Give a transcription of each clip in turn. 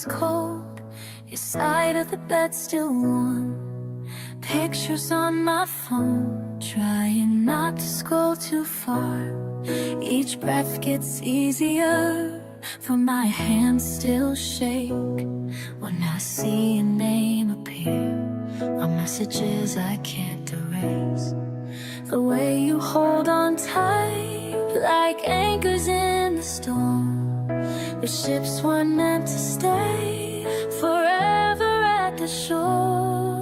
turns cold, your side of the bed still warm. Pictures on my phone, trying not to scroll too far. Each breath gets easier, for my hands still shake when I see your name appear on messages I can't erase. The way you hold on tight, like anchors in the storm. The ships weren't meant to stay forever at the shore.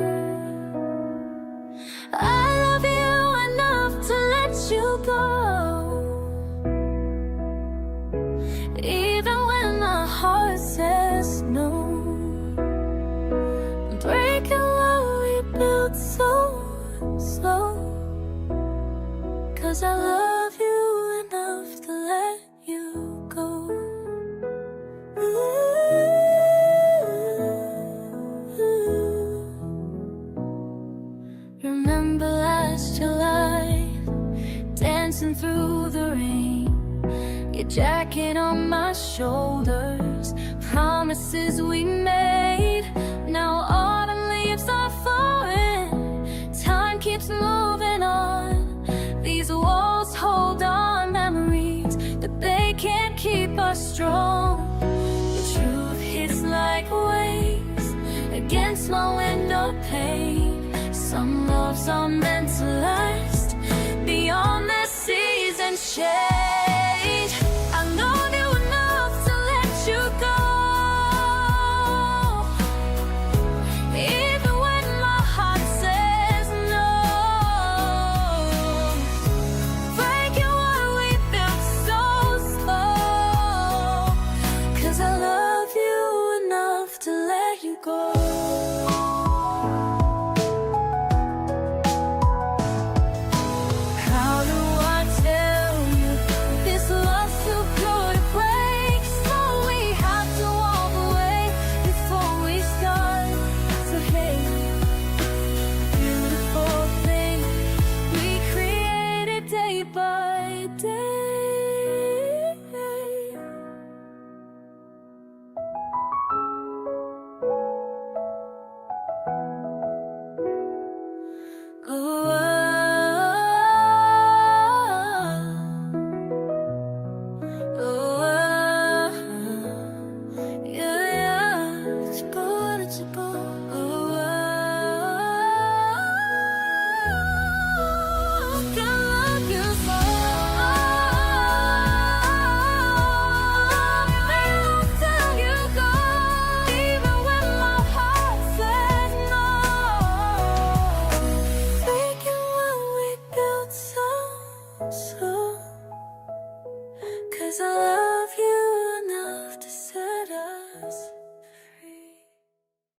I love you enough to let you go, even when my heart says no. Breaking what we built so slow, 'cause I love you enough to let you go. Remember last July, dancing through the rain, your jacket on my shoulders, promises we made. Now autumn leaves are falling, time keeps moving on. These walls hold on memories, but they can't keep us strong. The truth hits like waves against my window pane. Some loves are meant to last beyond the season shade. I love you enough to let you go, even when my heart says no. Breaking what we built so slow, 'cause I love you enough to let you go. How do I tell you this love's too good to break? So we have to walk away before we start. So hey, beautiful thing we created day by day. Cause I